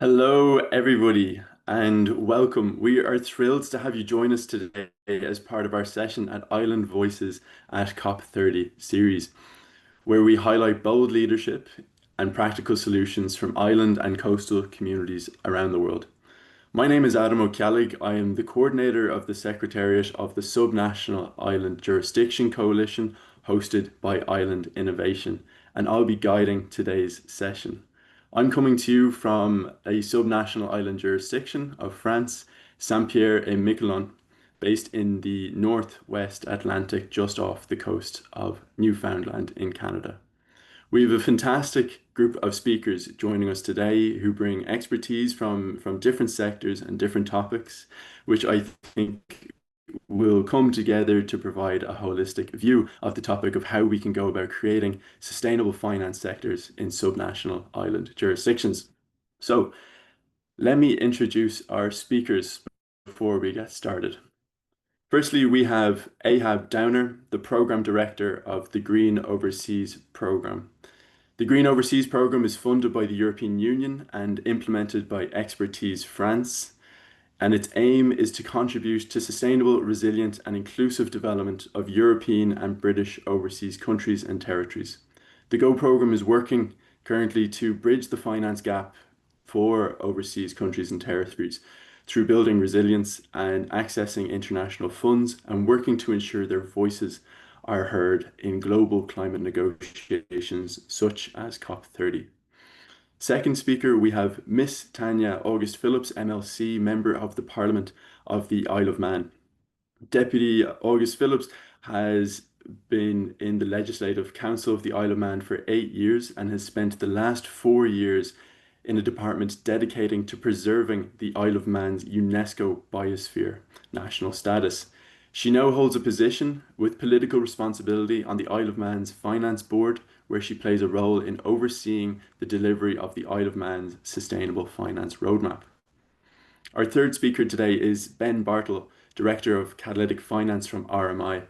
Hello, everybody, and welcome. We are thrilled to have you join us today as part of our session at Island Voices at COP30 series, where we highlight bold leadership and practical solutions from island and coastal communities around the world. My name is Adam O'Callig. I am the coordinator of the Secretariat of the Subnational Island Jurisdiction Coalition, hosted by Island Innovation, and I'll be guiding today's session. I'm coming to you from a subnational island jurisdiction of France, Saint-Pierre-et-Miquelon, based in the northwest Atlantic, just off the coast of Newfoundland in Canada. We have a fantastic group of speakers joining us today who bring expertise from different sectors and different topics, which I think will come together to provide a holistic view of the topic of how we can go about creating sustainable finance sectors in subnational island jurisdictions. So let me introduce our speakers before we get started. Firstly, we have Ahab Downer, the Program Director of the Green Overseas Programme. The Green Overseas Programme is funded by the European Union and implemented by Expertise France, and its aim is to contribute to sustainable, resilient, and inclusive development of European and British overseas countries and territories. The GO programme is working currently to bridge the finance gap for overseas countries and territories through building resilience and accessing international funds and working to ensure their voices are heard in global climate negotiations such as COP30. Second speaker, we have Miss Tanya August Phillips, MLC, Member of the Parliament of the Isle of Man. Deputy August Phillips has been in the Legislative Council of the Isle of Man for 8 years and has spent the last 4 years in a department dedicating to preserving the Isle of Man's UNESCO Biosphere national status. She now holds a position with political responsibility on the Isle of Man's Finance Board, where she plays a role in overseeing the delivery of the Isle of Man's Sustainable Finance Roadmap. Our third speaker today is Ben Bartle, Director of Catalytic Finance from RMI.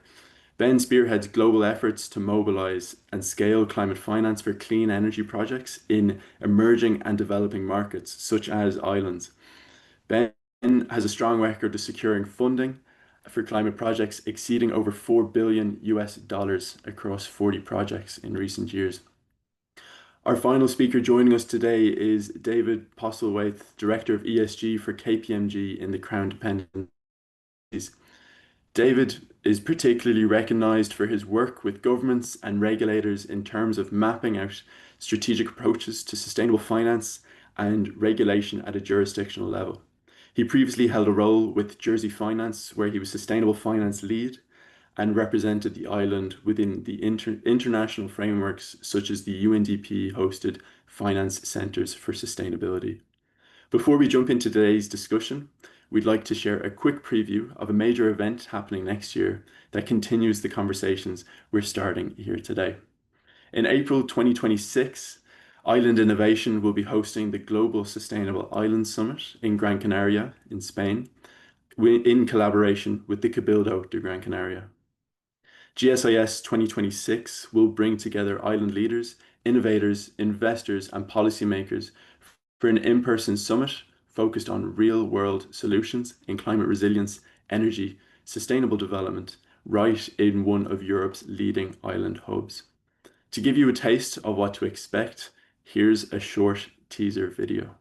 Ben spearheads global efforts to mobilize and scale climate finance for clean energy projects in emerging and developing markets, such as islands. Ben has a strong record of securing funding for climate projects exceeding over 4 billion US dollars across 40 projects in recent years. Our final speaker joining us today is David Postlethwaite, Director of ESG for KPMG in the Crown Dependencies. David is particularly recognized for his work with governments and regulators in terms of mapping out strategic approaches to sustainable finance and regulation at a jurisdictional level. He previously held a role with Jersey Finance, where he was Sustainable Finance Lead and represented the island within the international frameworks such as the UNDP-hosted Finance Centres for Sustainability. Before we jump into today's discussion, we'd like to share a quick preview of a major event happening next year that continues the conversations we're starting here today. In April 2026, Island Innovation will be hosting the Global Sustainable Island Summit in Gran Canaria in Spain, in collaboration with the Cabildo de Gran Canaria. GSIS 2026 will bring together island leaders, innovators, investors, and policymakers for an in-person summit focused on real-world solutions in climate resilience, energy, sustainable development, right in one of Europe's leading island hubs. To give you a taste of what to expect, here's a short teaser video.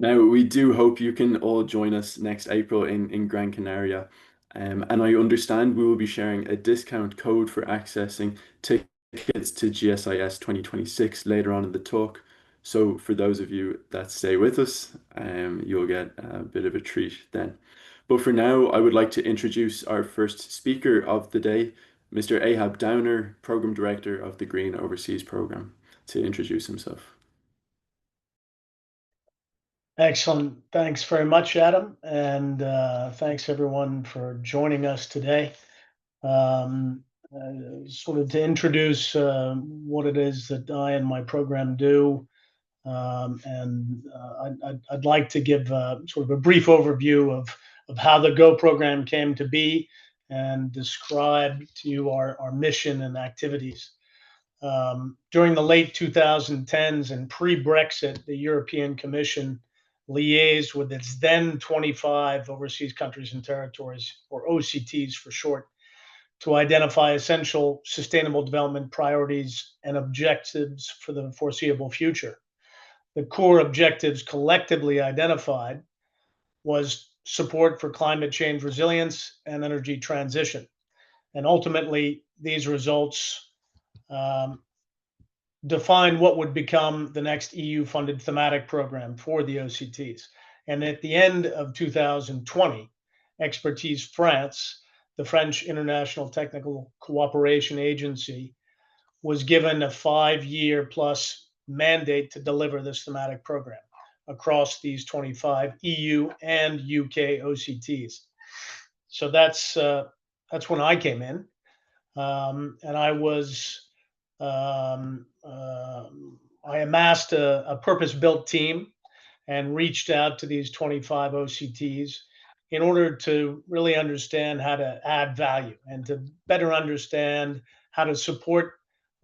Now, we do hope you can all join us next April in Gran Canaria. And I understand we will be sharing a discount code for accessing tickets to GSIS 2026 later on in the talk. So for those of you that stay with us, you'll get a bit of a treat then. But for now, I would like to introduce our first speaker of the day, Mr. Ahab Downer, Program Director of the Green Overseas Program, to introduce himself. Excellent. Thanks very much, Adam. And thanks everyone for joining us today. Um, Sort of to introduce what it is that I and my program do. I'd like to give sort of a brief overview of how the GO program came to be and describe to you our mission and activities. During the late 2010s and pre-Brexit, the European Commission liaised with its then 25 overseas countries and territories, or OCTs for short, to identify essential sustainable development priorities and objectives for the foreseeable future. The core objectives collectively identified was support for climate change resilience and energy transition. And ultimately, these results um, define what would become the next EU funded thematic program for the OCTs. And at the end of 2020, Expertise France, the French International Technical Cooperation Agency, was given a 5-year plus mandate to deliver this thematic program across these 25 EU and UK OCTs. So that's when I came in, and I amassed a purpose-built team and reached out to these 25 OCTs in order to really understand how to add value and to better understand how to support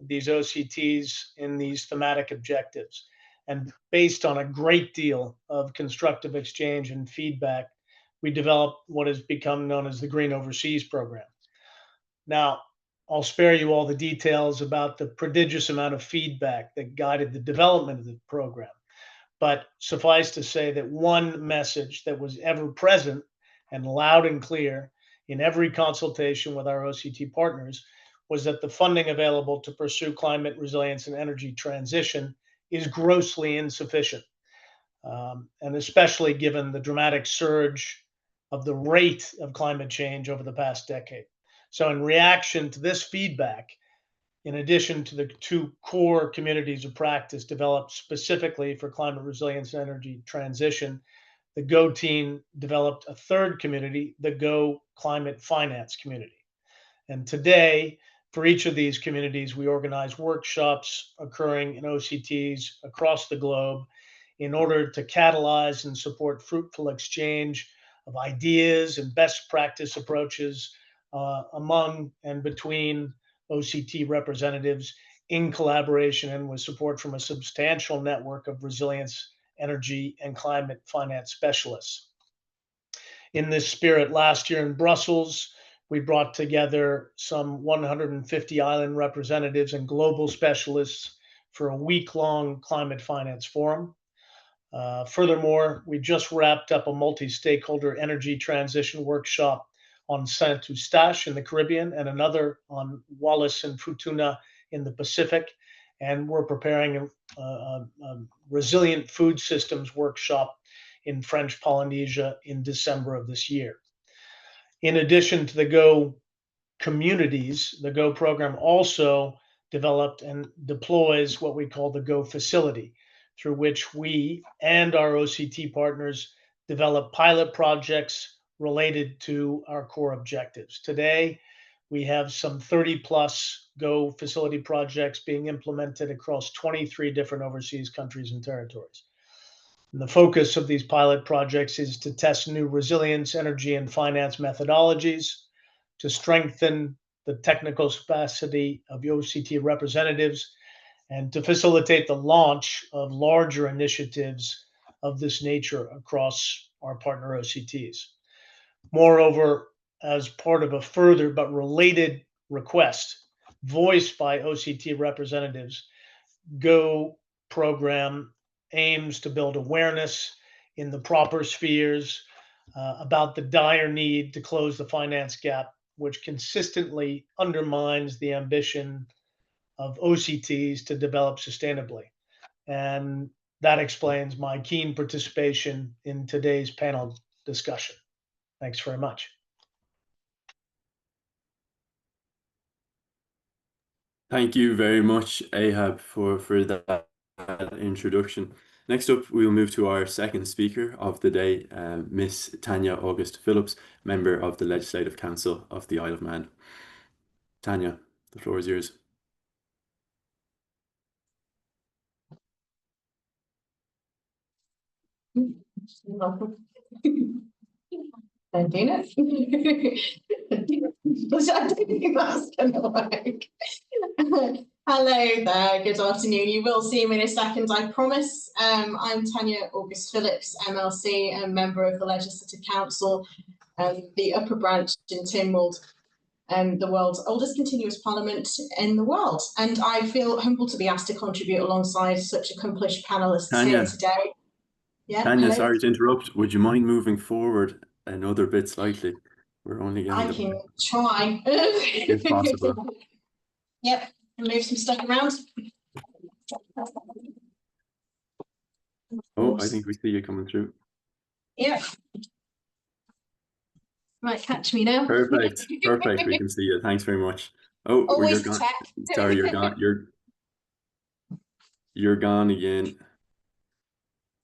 these OCTs in these thematic objectives. And based on a great deal of constructive exchange and feedback, we developed what has become known as the Green Overseas Program. Now, I'll spare you all the details about the prodigious amount of feedback that guided the development of the program. But suffice to say that one message that was ever present and loud and clear in every consultation with our OCT partners was that the funding available to pursue climate resilience and energy transition is grossly insufficient, and especially given the dramatic surge of the rate of climate change over the past decade. So, in reaction to this feedback, in addition to the two core communities of practice developed specifically for climate resilience and energy transition, the GO team developed a third community, the GO Climate Finance Community. And today, for each of these communities, we organize workshops occurring in OCTs across the globe in order to catalyze and support fruitful exchange of ideas and best practice approaches among and between OCT representatives in collaboration and with support from a substantial network of resilience, energy, and climate finance specialists. In this spirit, last year in Brussels, we brought together some 150 island representatives and global specialists for a week-long climate finance forum. Furthermore, we just wrapped up a multi-stakeholder energy transition workshop on Saint Eustache in the Caribbean and another on Wallis and Futuna in the Pacific. And we're preparing a resilient food systems workshop in French Polynesia in December of this year. In addition to the GO communities, the GO program also developed and deploys what we call the GO facility, through which we and our OCT partners develop pilot projects related to our core objectives. Today, we have some 30 plus GO facility projects being implemented across 23 different overseas countries and territories. And the focus of these pilot projects is to test new resilience, energy, and finance methodologies, to strengthen the technical capacity of OCT representatives, and to facilitate the launch of larger initiatives of this nature across our partner OCTs. Moreover, as part of a further but related request voiced by OCT representatives, GO program aims to build awareness in the proper spheres about the dire need to close the finance gap, which consistently undermines the ambition of OCTs to develop sustainably. And that explains my keen participation in today's panel discussion. Thanks very much. Thank you very much, Ahab, for that introduction. Next up, we'll move to our second speaker of the day, Miss Tanya August Phillips, member of the Legislative Council of the Isle of Man. Tanya, the floor is yours. Don't do it. I don't think that's going to work. Hello there, good afternoon. You will see me in a second, I promise. I'm Tanya August Phillips, MLC, and member of the Legislative Council, the upper branch in Tynwald, the world's oldest continuous parliament in the world. And I feel humbled to be asked to contribute alongside such accomplished panelists here today. Yeah, Tanya, sorry to interrupt. Would you mind moving forward another bit slightly? We're only getting I can try. if possible. Yep, move some stuff around. Oh, I think we see you coming through. Yep. Right, catch me now. Perfect, perfect. We can see you. Thanks very much. Oh, always you're gone. tech. Sorry, you're gone. You're gone again.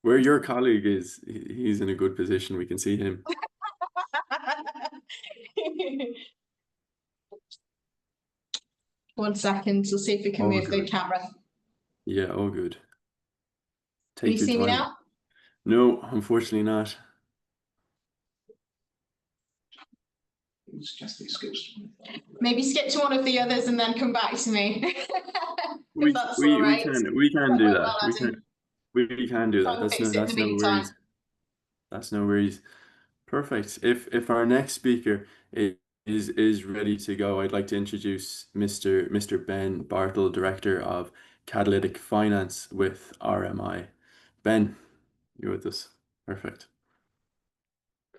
Where your colleague is, he's in a good position. We can see him. 1 second, we'll see if we can move the camera. Yeah, all good. Can you see me now? No, unfortunately not. Maybe skip to one of the others and then come back to me. We can do that. We can do that. That's no worries. That's no worries. Perfect. If our next speaker is ready to go, I'd like to introduce Mr. Ben Bartle, Director of Catalytic Finance with RMI. Ben, you're with us. Perfect.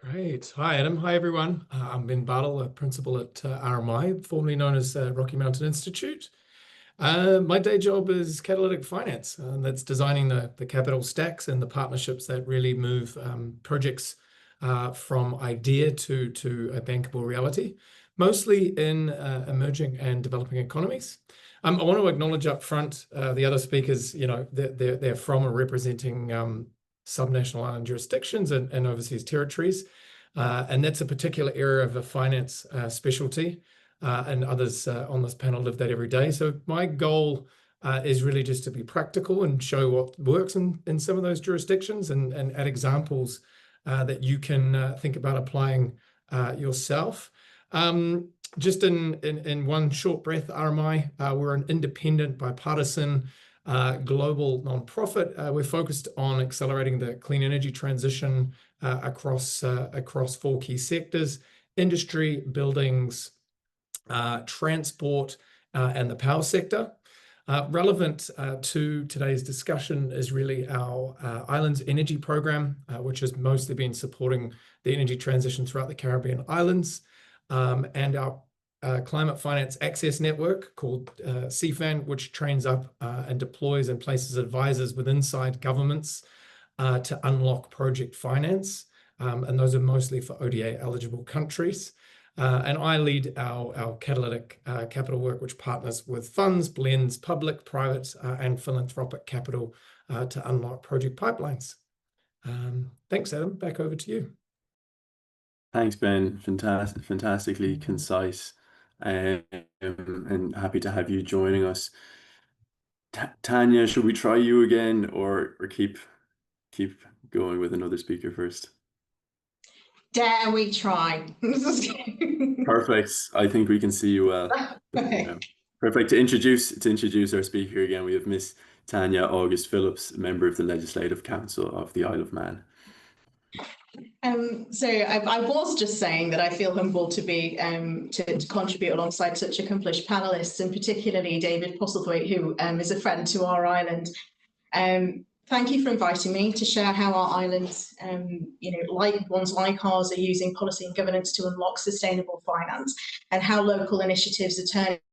Great. Hi, Adam. Hi, everyone. I'm Ben Bartle, a principal at RMI, formerly known as Rocky Mountain Institute. My day job is catalytic finance, and that's designing the capital stacks and the partnerships that really move projects from idea to a bankable reality, mostly in emerging and developing economies. I want to acknowledge up front the other speakers, they're from or representing subnational island jurisdictions and overseas territories. And that's a particular area of a finance specialty, and others on this panel live that every day. So my goal is really just to be practical and show what works in some of those jurisdictions and add examples that you can think about applying yourself. Just in one short breath, RMI, we're an independent, bipartisan, global nonprofit. We're focused on accelerating the clean energy transition across 4 key sectors: industry, buildings, transport, and the power sector. Relevant to today's discussion is really our Islands Energy Program, which has mostly been supporting the energy transition throughout the Caribbean islands, and our Climate Finance Access Network called CFAN, which trains up and deploys and places advisors inside governments to unlock project finance. And those are mostly for ODA eligible countries. And I lead our catalytic capital work, which partners with funds, blends public, private, and philanthropic capital to unlock project pipelines. Thanks, Adam. Back over to you. Thanks, Ben. Fantastically concise, and happy to have you joining us. Tanya, should we try you again, or keep going with another speaker first? Dare we try? Perfect. I think we can see you well. Perfect. To introduce our speaker again, we have Miss Tanya August Phillips, member of the Legislative Council of the Isle of Man. So I was just saying that I feel humbled to be to contribute alongside such accomplished panelists, and particularly David Postlethwaite, who is a friend to our island. Thank you for inviting me to share how our islands, like ones like ours, are using policy and governance to unlock sustainable finance, and how local initiatives are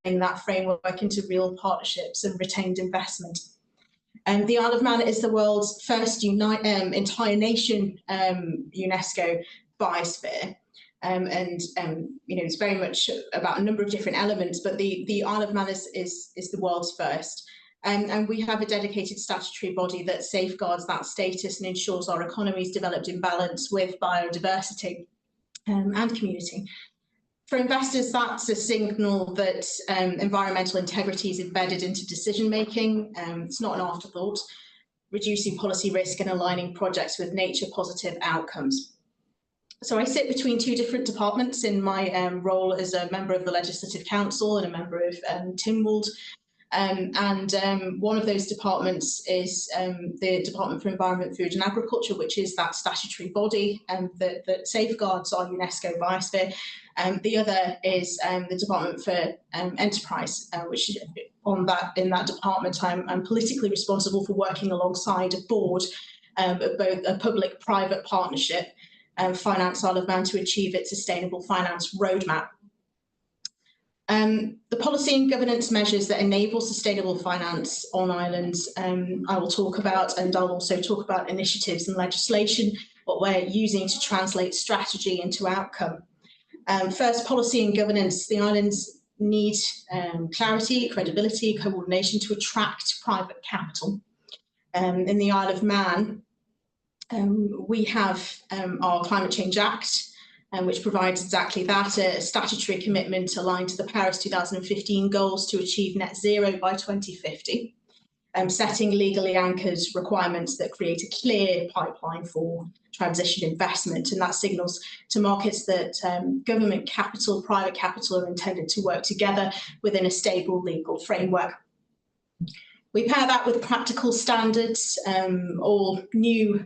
turning that framework into real partnerships and retained investment. The Isle of Man is the world's first entire nation UNESCO biosphere. It's very much about a number of different elements, but the Isle of Man is the world's first. And we have a dedicated statutory body that safeguards that status and ensures our economy is developed in balance with biodiversity and community. For investors, that's a signal that environmental integrity is embedded into decision making. It's not an afterthought, reducing policy risk and aligning projects with nature positive outcomes. So I sit between two different departments in my role as a member of the Legislative Council and a member of TIMWALD. One of those departments is the Department for Environment, Food and Agriculture, which is that statutory body that safeguards our UNESCO biosphere. The other is the Department for Enterprise, which in that department I'm politically responsible for working alongside a board of both a public-private partnership Finance Isle of Man to achieve its sustainable finance roadmap. The policy and governance measures that enable sustainable finance on islands, I will talk about, and I'll also talk about initiatives and legislation, what we're using to translate strategy into outcome. First, policy and governance. The islands need clarity, credibility, coordination to attract private capital. In the Isle of Man, we have our Climate Change Act, which provides exactly that, a statutory commitment aligned to the Paris 2015 goals to achieve net zero by 2050, setting legally anchored requirements that create a clear pipeline for transition investment, and that signals to markets that government capital, private capital are intended to work together within a stable legal framework. We pair that with practical standards. All new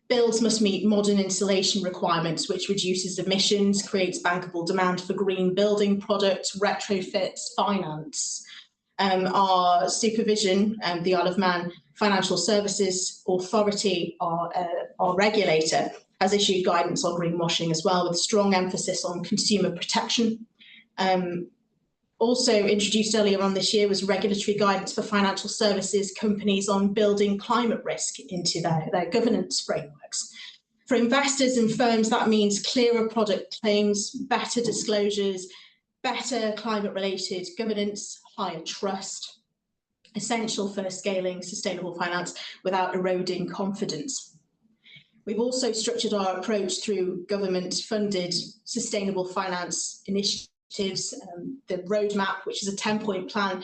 builds must meet modern insulation requirements, which reduces emissions, creates bankable demand for green building products, retrofits, finance. Our supervision, the Isle of Man Financial Services Authority, our regulator, has issued guidance on greenwashing as well, with strong emphasis on consumer protection. Also introduced earlier on this year was regulatory guidance for financial services companies on building climate risk into their governance frameworks. For investors and firms, that means clearer product claims, better disclosures, better climate-related governance, higher trust, essential for scaling sustainable finance without eroding confidence. We've also structured our approach through government-funded sustainable finance initiatives. The roadmap, which is a 10-point plan,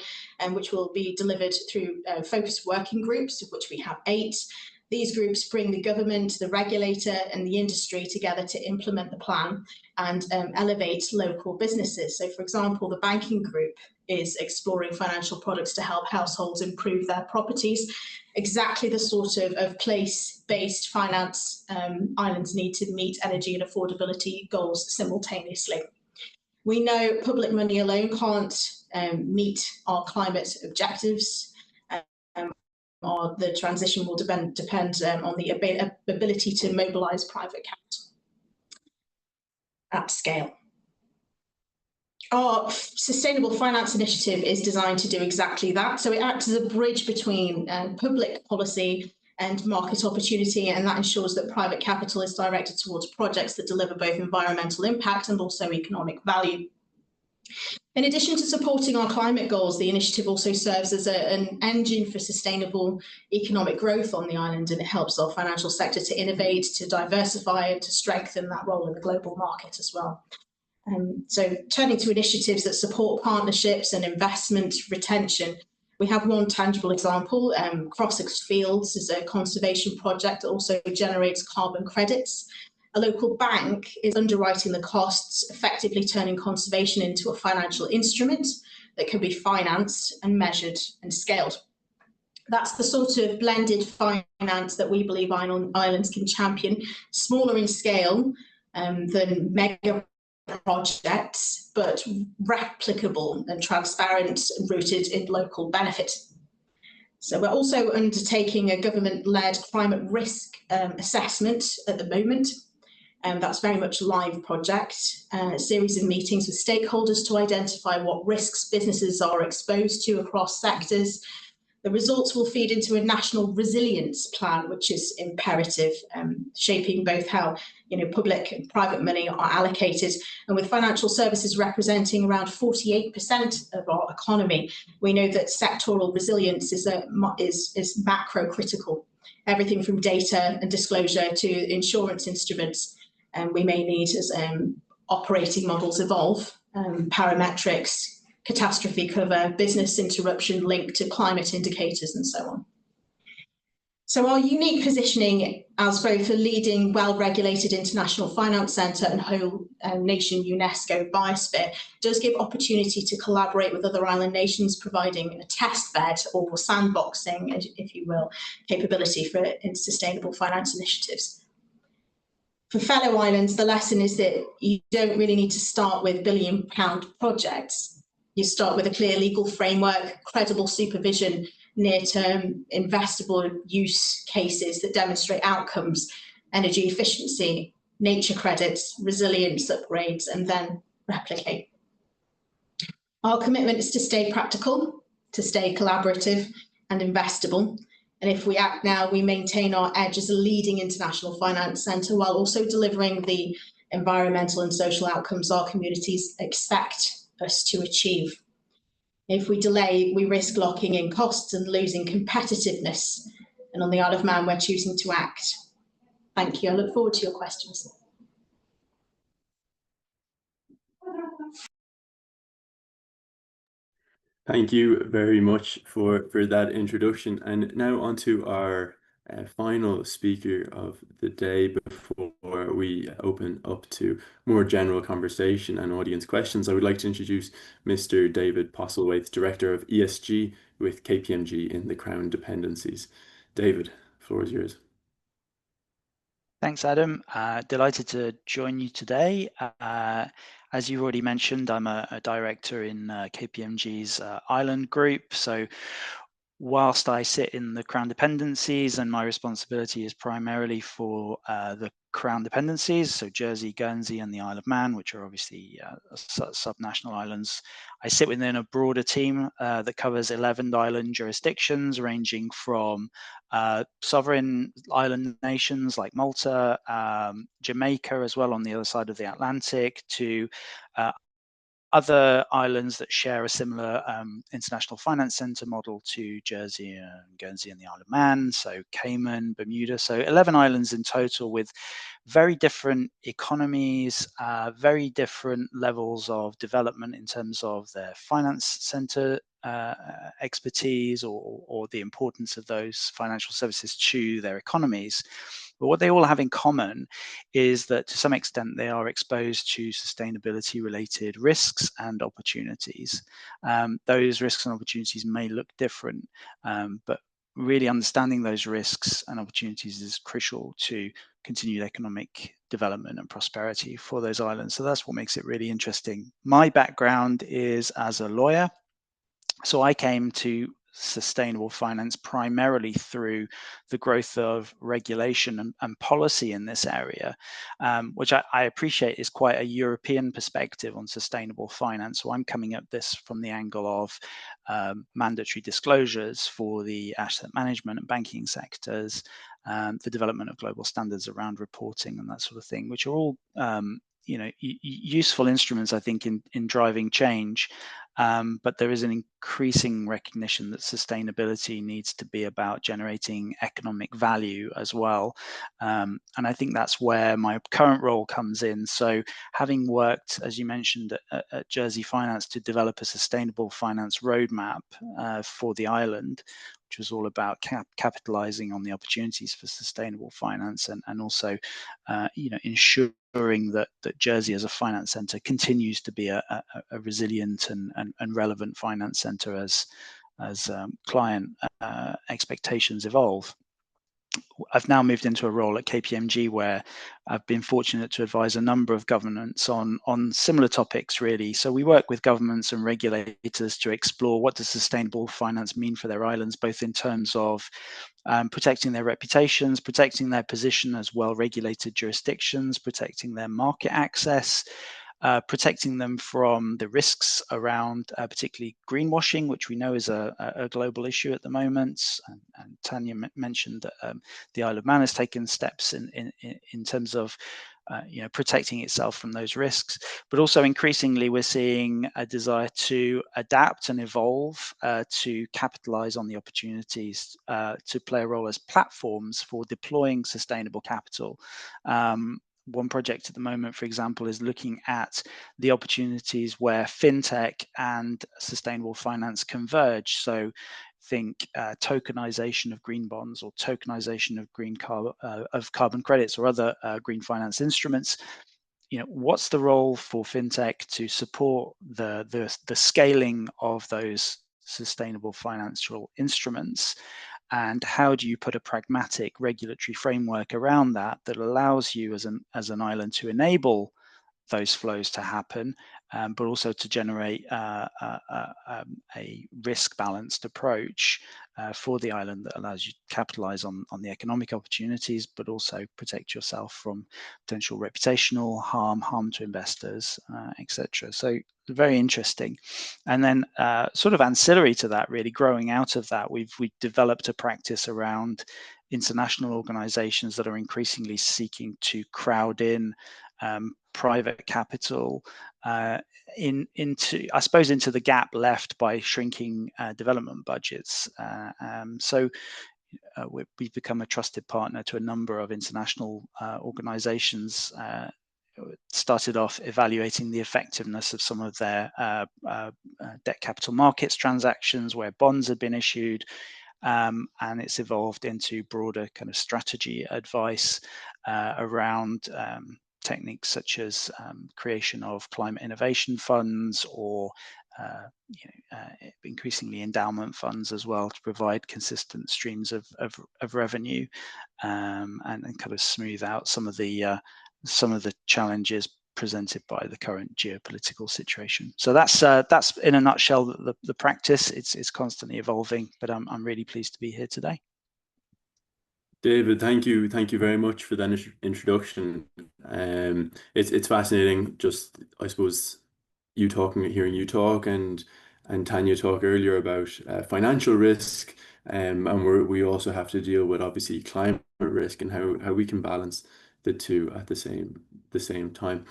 which will be delivered through focused working groups, of which we have 8. These groups bring the government, the regulator, and the industry together to implement the plan and elevate local businesses. So, for example, the banking group is exploring financial products to help households improve their properties, exactly the sort of place-based finance islands need to meet energy and affordability goals simultaneously. We know public money alone can't meet our climate objectives. The transition will depend on the ability to mobilise private capital at scale. Our Sustainable Finance Initiative is designed to do exactly that. So it acts as a bridge between public policy and market opportunity, and that ensures that private capital is directed towards projects that deliver both environmental impact and also economic value. In addition to supporting our climate goals, the initiative also serves as an engine for sustainable economic growth on the island, and it helps our financial sector to innovate, to diversify, and to strengthen that role in the global market as well. So turning to initiatives that support partnerships and investment retention, we have one tangible example. Crossex Fields is a conservation project that also generates carbon credits. A local bank is underwriting the costs, effectively turning conservation into a financial instrument that can be financed and measured and scaled. That's the sort of blended finance that we believe islands can champion, smaller in scale than mega projects, but replicable and transparent and rooted in local benefit. So we're also undertaking a government-led climate risk assessment at the moment. That's very much a live project, a series of meetings with stakeholders to identify what risks businesses are exposed to across sectors, The results will feed into a national resilience plan, which is imperative, shaping both how public and private money are allocated. And with financial services representing around 48% of our economy, we know that sectoral resilience is macro critical. Everything from data and disclosure to insurance instruments, we may need as operating models evolve, parametrics, catastrophe cover, business interruption linked to climate indicators, and so on. So our unique positioning as both a leading, well-regulated international finance centre and whole nation UNESCO biosphere does give opportunity to collaborate with other island nations, providing a test bed or sandboxing, if you will, capability for sustainable finance initiatives. For fellow islands, the lesson is that you don't really need to start with billion-pound projects. You start with a clear legal framework, credible supervision, near-term investable use cases that demonstrate outcomes, energy efficiency, nature credits, resilience upgrades, and then replicate. Our commitment is to stay practical, to stay collaborative and investable. And if we act now, we maintain our edge as a leading international finance centre while also delivering the environmental and social outcomes our communities expect us to achieve. If we delay, we risk locking in costs and losing competitiveness. And on the Isle of Man, we're choosing to act. Thank you. I look forward to your questions. Thank you very much for that introduction. And now on to our final speaker of the day before we open up to more general conversation and audience questions. I would like to introduce Mr. David Postlethwaite, Director of ESG with KPMG in the Crown Dependencies. David, the floor is yours. Thanks, Adam. Delighted to join you today. As you already mentioned, I'm a director in KPMG's Island Group. So whilst I sit in the Crown Dependencies and my responsibility is primarily for the Crown Dependencies, so Jersey, Guernsey and the Isle of Man, which are obviously subnational islands, I sit within a broader team that covers 11 island jurisdictions ranging from sovereign island nations like Malta, Jamaica as well on the other side of the Atlantic, to other islands that share a similar international finance centre model to Jersey and Guernsey and the Isle of Man, so Cayman, Bermuda, so 11 islands in total with very different economies, very different levels of development in terms of their finance centre expertise or the importance of those financial services to their economies. But what they all have in common is that to some extent they are exposed to sustainability related risks and opportunities. Those risks and opportunities may look different, but really understanding those risks and opportunities is crucial to continued economic development and prosperity for those islands. So that's what makes it really interesting. My background is as a lawyer. So I came to sustainable finance primarily through the growth of regulation and policy in this area, which I appreciate is quite a European perspective on sustainable finance. So I'm coming at this from the angle of mandatory disclosures for the asset management and banking sectors, the development of global standards around reporting and that sort of thing, which are all useful instruments, I think, in driving change. But there is an increasing recognition that sustainability needs to be about generating economic value as well. And I think that's where my current role comes in. So having worked, as you mentioned, at Jersey Finance to develop a sustainable finance roadmap for the island, which was all about capitalizing on the opportunities for sustainable finance and also ensuring that Jersey as a finance centre continues to be a resilient and relevant finance centre as client expectations evolve. I've now moved into a role at KPMG where I've been fortunate to advise a number of governments on similar topics, really. So we work with governments and regulators to explore what does sustainable finance mean for their islands, both in terms of protecting their reputations, protecting their position as well-regulated jurisdictions, protecting their market access, protecting them from the risks around particularly greenwashing, which we know is a global issue at the moment. And Tanya mentioned that the Isle of Man has taken steps in terms of protecting itself from those risks, but also increasingly we're seeing a desire to adapt and evolve to capitalize on the opportunities to play a role as platforms for deploying sustainable capital. One project at the moment, for example, is looking at the opportunities where fintech and sustainable finance converge. So think tokenization of green bonds or tokenization of carbon credits or other green finance instruments. What's the role for fintech to support the scaling of those sustainable financial instruments? And how do you put a pragmatic regulatory framework around that allows you as an island to enable those flows to happen, but also to generate a risk balanced approach for the island that allows you to capitalize on the economic opportunities, but also protect yourself from potential reputational harm to investors, etc. So very interesting. And then sort of ancillary to that, really growing out of that, we've developed a practice around international organizations that are increasingly seeking to crowd in private capital into the gap left by shrinking development budgets. So we've become a trusted partner to a number of international organizations. Started off evaluating the effectiveness of some of their debt capital markets transactions where bonds had been issued, and it's evolved into broader kind of strategy advice around techniques such as creation of climate innovation funds or increasingly endowment funds as well, to provide consistent streams of revenue and kind of smooth out some of the challenges presented by the current geopolitical situation. So that's in a nutshell the practice. It's constantly evolving, but I'm really pleased to be here today. David, thank you very much for that introduction. It's fascinating. Just I suppose hearing you talk, and Tanya talk earlier about financial risk, and we also have to deal with obviously climate risk and how we can balance the two at the same time.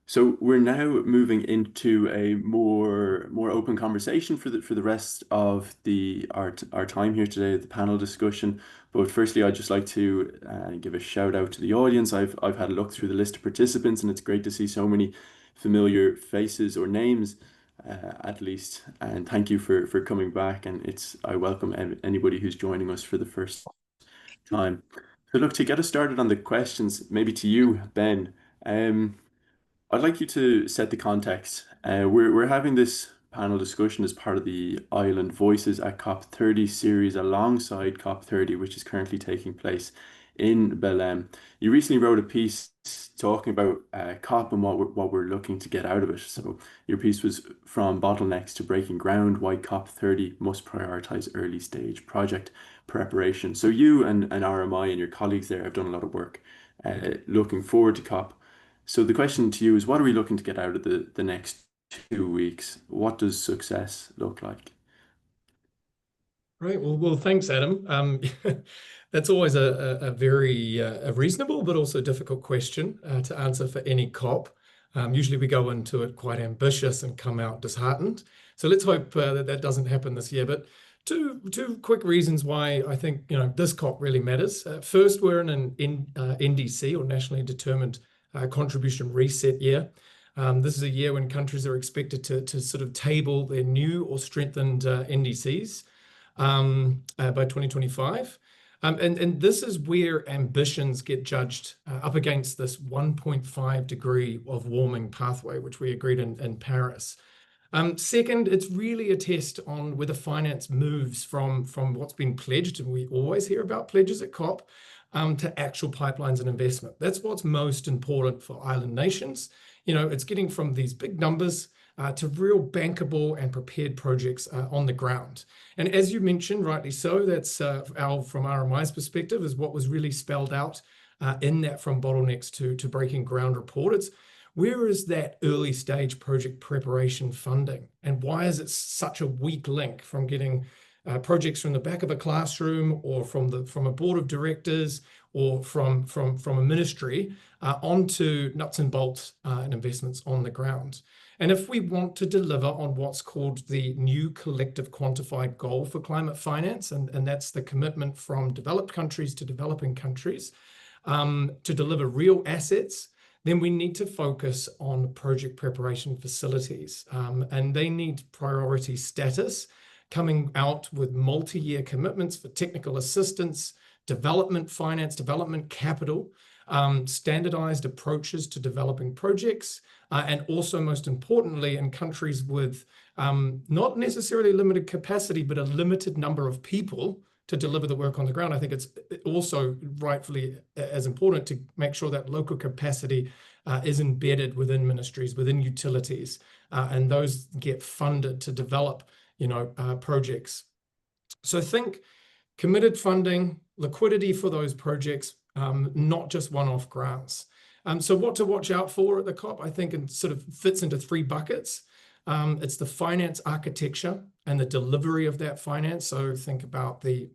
So we're now moving into a more open conversation for the rest of our time here today, the panel discussion. But firstly, I'd just like to give a shout out to the audience. I've had a look through the list of participants, and it's great to see so many familiar faces or names, at least. And thank you for coming back. And I welcome anybody who's joining us for the first time. So look, to get us started on the questions, maybe to you, Ben. I'd like you to set the context. We're having this panel discussion as part of the Island Voices at COP30 series alongside COP30, which is currently taking place in Belém. You recently wrote a piece talking about COP and what we're looking to get out of it. So your piece was From Bottlenecks to Breaking Ground, Why COP30 Must Prioritize Early Stage Project Preparation. So you and RMI and your colleagues there have done a lot of work looking forward to COP. So the question to you is, what are we looking to get out of the next 2 weeks? What does success look like? Right. Well, thanks, Adam. That's always a very reasonable but also difficult question to answer for any COP. Usually we go into it quite ambitious and come out disheartened. So let's hope that doesn't happen this year. But two quick reasons why I think this COP really matters. First, we're in an NDC, or Nationally Determined Contribution Reset year. This is a year when countries are expected to sort of table their new or strengthened NDCs by 2025. And this is where ambitions get judged up against this 1.5 degree of warming pathway, which we agreed in Paris. Second, it's really a test on whether finance moves from what's been pledged, and we always hear about pledges at COP, to actual pipelines and investment. That's what's most important for island nations. It's getting from these big numbers to real bankable and prepared projects on the ground. And as you mentioned, rightly so, that's from RMI's perspective, is what was really spelled out in that From Bottlenecks to Breaking Ground report. It's where is that early stage project preparation funding? And why is it such a weak link from getting projects from the back of a classroom or from a board of directors or from a ministry onto nuts and bolts and investments on the ground? And if we want to deliver on what's called the new collective quantified goal for climate finance, and that's the commitment from developed countries to developing countries to deliver real assets, then we need to focus on project preparation facilities. And they need priority status, coming out with multi-year commitments for technical assistance, development finance, development capital, standardized approaches to developing projects, and also, most importantly, in countries with not necessarily limited capacity, but a limited number of people to deliver the work on the ground. I think it's also rightfully as important to make sure that local capacity is embedded within ministries, within utilities, and those get funded to develop, projects. So think committed funding, liquidity for those projects, not just one-off grants. So what to watch out for at the COP, I think it sort of fits into 3 buckets. It's the finance architecture and the delivery of that finance. So think about the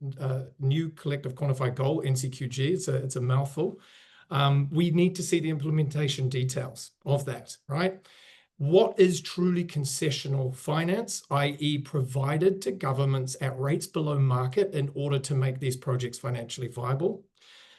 new collective quantified goal, NCQG. It's a mouthful. We need to see the implementation details of that, right? What is truly concessional finance, i.e. provided to governments at rates below market in order to make these projects financially viable?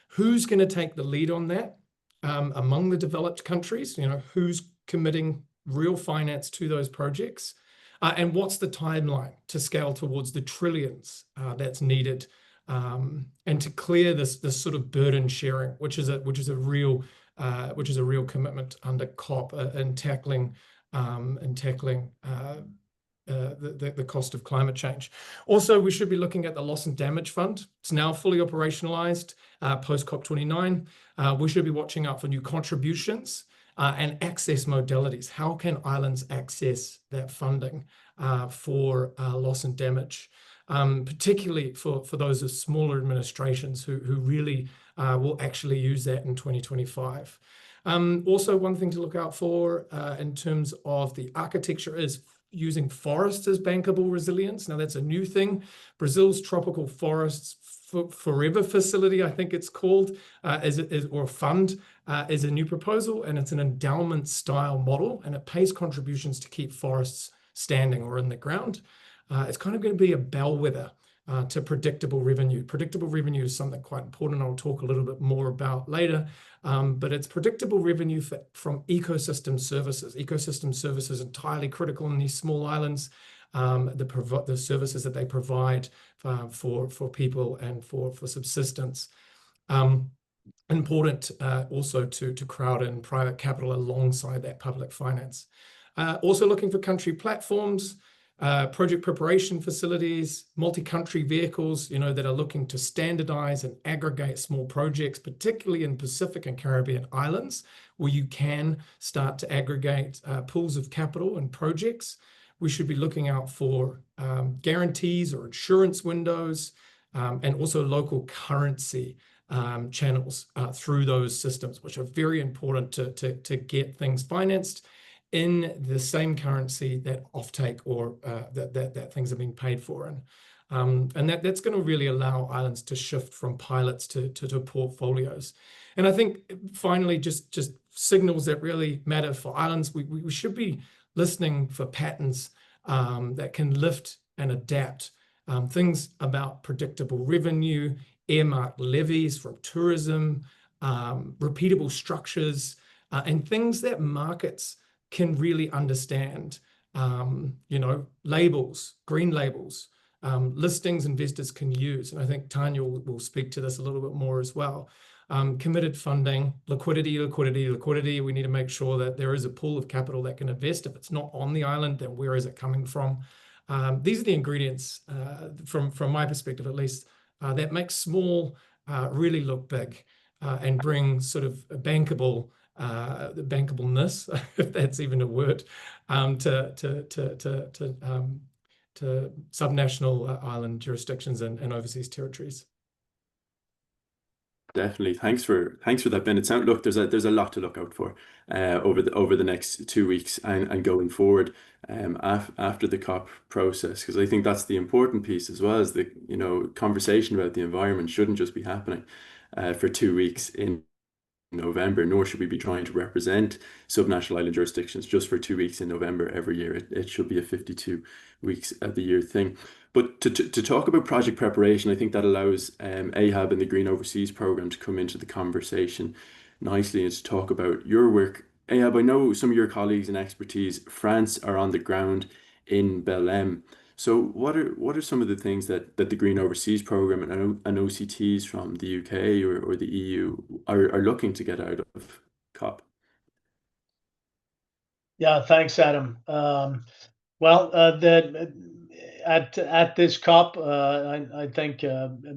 Who's going to take the lead on that among the developed countries? Who's committing real finance to those projects? And what's the timeline to scale towards the trillions that's needed, and to clear this sort of burden sharing, which is a real commitment under COP in tackling the cost of climate change. Also, we should be looking at the loss and damage fund. It's now fully operationalized post COP29. We should be watching out for new contributions and access modalities. How can islands access that funding for loss and damage, particularly for those of smaller administrations who really will actually use that in 2025. Also, one thing to look out for in terms of the architecture is using forests as bankable resilience. Now, that's a new thing. Brazil's Tropical Forests Forever Facility, I think it's called, or fund, is a new proposal, and it's an endowment style model, and it pays contributions to keep forests standing or in the ground. It's kind of going to be a bellwether to predictable revenue. Predictable revenue is something quite important I'll talk a little bit more about later, but it's predictable revenue from ecosystem services. Ecosystem services are entirely critical in these small islands, the services that they provide for people and for subsistence. Important also to crowd in private capital alongside that public finance. Also looking for country platforms, project preparation facilities, multi-country vehicles, that are looking to standardize and aggregate small projects, particularly in Pacific and Caribbean islands, where you can start to aggregate pools of capital and projects. We should be looking out for guarantees or insurance windows, and also local currency channels through those systems, which are very important to get things financed in the same currency that offtake or that things are being paid for in. And that's going to really allow islands to shift from pilots to portfolios. And I think finally, just signals that really matter for islands, we should be listening for patterns that can lift and adapt. Things about predictable revenue, earmarked levies from tourism, repeatable structures, and things that markets can really understand, labels, green labels, listings investors can use. And I think Tanya will speak to this a little bit more as well. Committed funding, liquidity. We need to make sure that there is a pool of capital that can invest. If it's not on the island, then where is it coming from? These are the ingredients, from my perspective at least, that make small really look big and bring sort of a bankableness, if that's even a word, to subnational island jurisdictions and overseas territories. Definitely. Thanks for that, Ben. It sounds, look, there's a lot to look out for over the next 2 weeks and going forward after the COP process, because I think that's the important piece as well, as the conversation about the environment shouldn't just be happening for 2 weeks in November, nor should we be trying to represent subnational island jurisdictions just for 2 weeks in November every year. It should be a 52 weeks of the year thing. But to talk about project preparation, I think that allows AHAB and the Green Overseas Programme to come into the conversation nicely and to talk about your work. AHAB, I know some of your colleagues and expertise, France, are on the ground in Belém. So what are some of the things that the Green Overseas Programme and OCTs from the UK or the EU are looking to get out of COP? Yeah, thanks, Adam. Well, at this COP, I think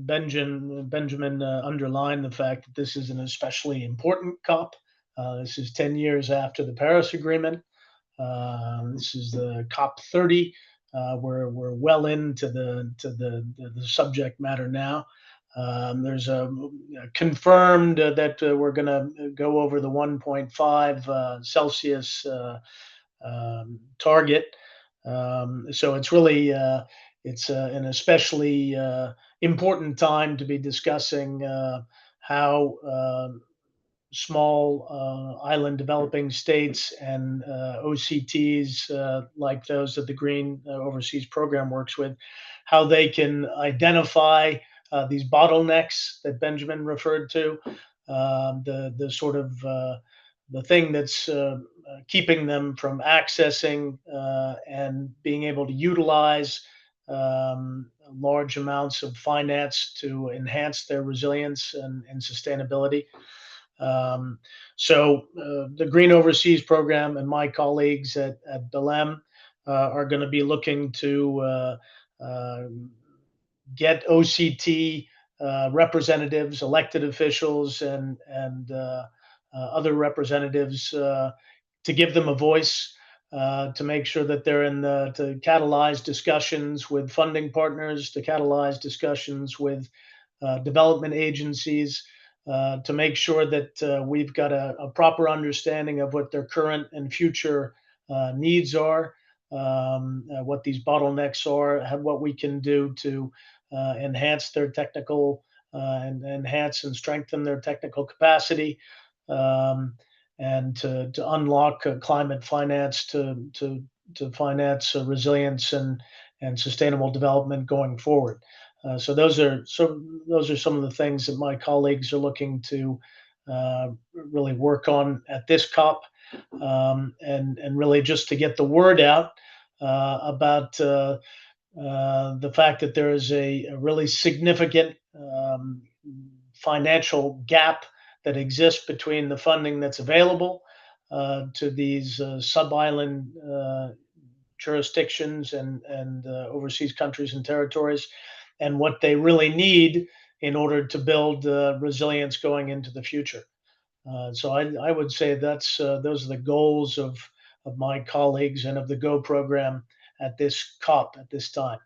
Benjamin underlined the fact that this is an especially important COP. This is 10 years after the Paris Agreement. This is the COP30. We're well into the subject matter now. There's a confirmed that we're going to go over the 1.5 Celsius target. So it's really it's an especially important time to be discussing how small island developing states and OCTs like those that the Green Overseas Program works with, how they can identify these bottlenecks that Benjamin referred to, the sort of the thing that's keeping them from accessing and being able to utilize large amounts of finance to enhance their resilience and sustainability. The Green Overseas Program and my colleagues at Belém are going to be looking to get OCT representatives, elected officials, and other representatives to give them a voice, to make sure that they're to catalyze discussions with funding partners, to catalyze discussions with development agencies, to make sure that we've got a proper understanding of what their current and future needs are, what these bottlenecks are, what we can do to enhance their technical and enhance and strengthen their technical capacity, and to unlock climate finance to finance resilience and sustainable development going forward. So those are some of the things that my colleagues are looking to really work on at this COP, and really just to get the word out about the fact that there is a really significant financial gap that exists between the funding that's available to these sub-island jurisdictions and overseas countries and territories, and what they really need in order to build resilience going into the future. So I would say that's those are the goals of my colleagues and of the GO program at this COP at this time.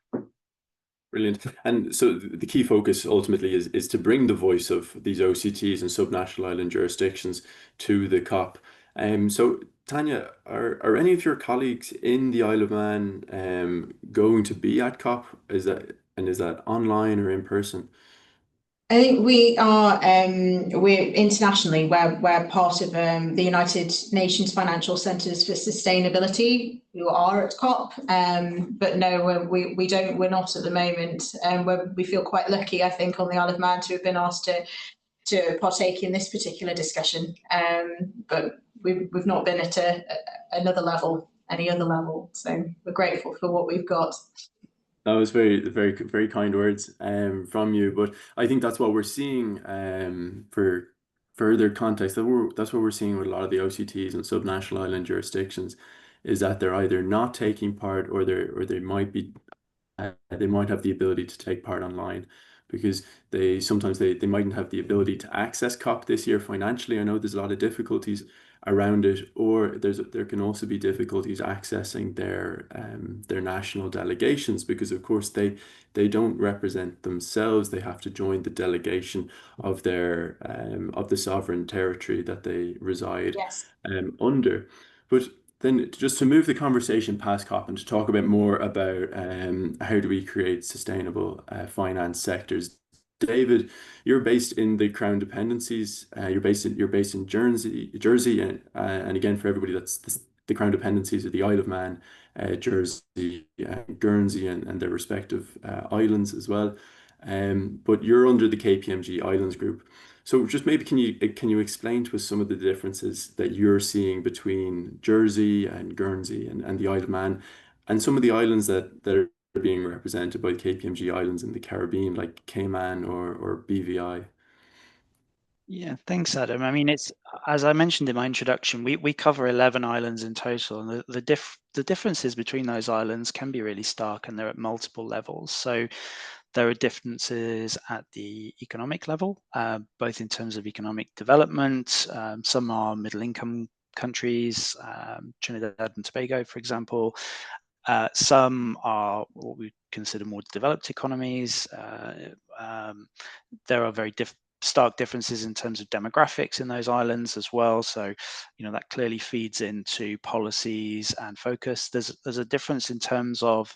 Brilliant. And so the key focus ultimately is to bring the voice of these OCTs and subnational island jurisdictions to the COP. So Tanya, are any of your colleagues in the Isle of Man going to be at COP? Is that online or in person? I think we are. We're internationally. We're part of the United Nations Financial Centres for Sustainability, who are at COP. But no, we don't. We're not at the moment. We feel quite lucky, I think, on the Isle of Man to have been asked to partake in this particular discussion. But we've not been at any other level. So we're grateful for what we've got. That was very, very, very kind words from you. But I think that's what we're seeing for further context. That's what we're seeing with a lot of the OCTs and subnational island jurisdictions, is that they're either not taking part or they might be they might have the ability to take part online, because they mightn't have the ability to access COP this year financially. I know there's a lot of difficulties around it, or there can also be difficulties accessing their national delegations, because of course they don't represent themselves. They have to join the delegation of their of the sovereign territory that they reside Yes. under. But then, just to move the conversation past COP and to talk a bit more about how do we create sustainable finance sectors. David, you're based in the Crown Dependencies. You're based in Jersey, and again, for everybody, the Crown Dependencies are the Isle of Man, Jersey, Guernsey, and their respective islands as well. But you're under the KPMG Islands Group. So just maybe can you explain to us some of the differences that you're seeing between Jersey and Guernsey and the Isle of Man, and some of the islands that are being represented by KPMG Islands in the Caribbean, like Cayman or BVI? Yeah, thanks, Adam. I mean, it's as I mentioned in my introduction, we cover 11 islands in total, and the differences between those islands can be really stark, and they're at multiple levels. So there are differences at the economic level, both in terms of economic development. Some are middle-income countries, Trinidad and Tobago, for example. Some are what we consider more developed economies. There are very stark differences in terms of demographics in those islands as well. So, that clearly feeds into policies and focus. There's a difference in terms of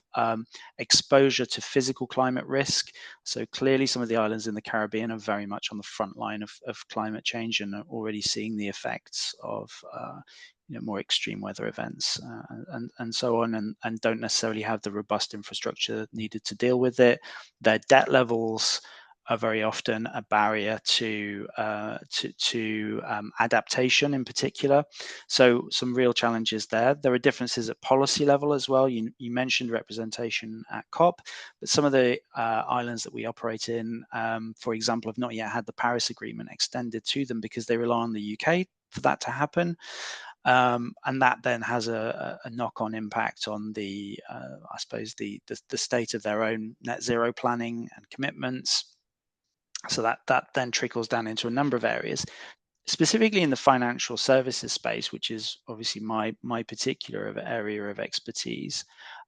exposure to physical climate risk. So clearly, some of the islands in the Caribbean are very much on the front line of climate change and are already seeing the effects of more extreme weather events and so on, and don't necessarily have the robust infrastructure needed to deal with it. Their debt levels are very often a barrier to adaptation in particular. So some real challenges there. There are differences at policy level as well. You mentioned representation at COP, but some of the islands that we operate in, for example, have not yet had the Paris Agreement extended to them because they rely on the UK for that to happen. And that then has a knock-on impact on I suppose, the state of their own net zero planning and commitments. So that then trickles down into a number of areas, specifically in the financial services space, which is obviously my particular area of expertise.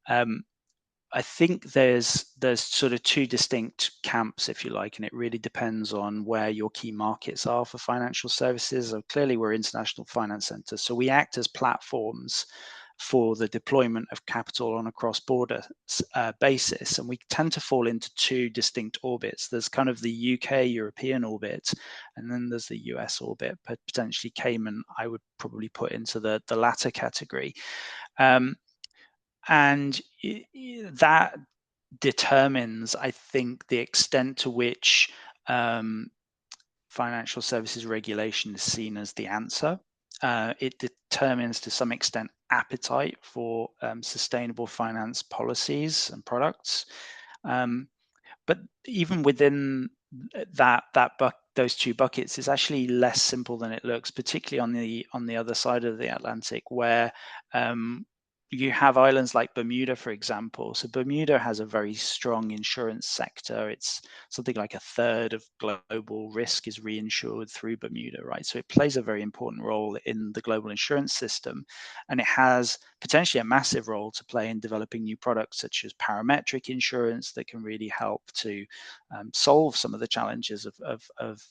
I think there's sort of two distinct camps, if you like, and it really depends on where your key markets are for financial services. So clearly, we're international finance centers, so we act as platforms for the deployment of capital on a cross-border basis, and we tend to fall into two distinct orbits. There's kind of the UK European orbit, and then there's the US orbit. But potentially Cayman, I would probably put into the latter category. And that determines, I think, the extent to which financial services regulation is seen as the answer. It determines, to some extent, appetite for sustainable finance policies and products. But even within those two buckets, is actually less simple than it looks, particularly on the other side of the Atlantic, where you have islands like Bermuda, for example. So Bermuda has a very strong insurance sector. It's something like a third of global risk is reinsured through Bermuda, right? So it plays a very important role in the global insurance system, and it has potentially a massive role to play in developing new products such as parametric insurance that can really help to solve some of the challenges of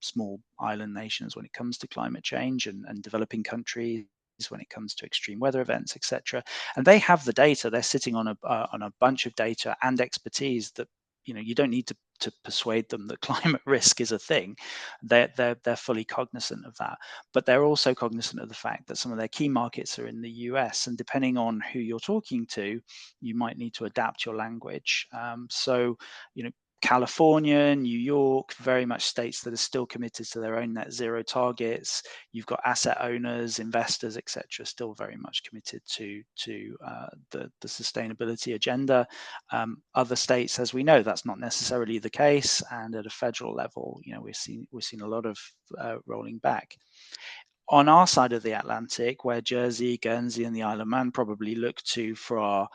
small island nations when it comes to climate change and developing countries when it comes to extreme weather events, etc. And they have the data. They're sitting on a bunch of data and expertise that you don't need to persuade them that climate risk is a thing. They're fully cognizant of that, but they're also cognizant of the fact that some of their key markets are in the US, and depending on who you're talking to, you might need to adapt your language. So California, New York, very much states that are still committed to their own net zero targets. You've got asset owners, investors, etc., still very much committed to the sustainability agenda. Other states, as we know, that's not necessarily the case, and at a federal level, we've seen a lot of rolling back. On our side of the Atlantic, where Jersey, Guernsey, and the Isle of Man probably look to for our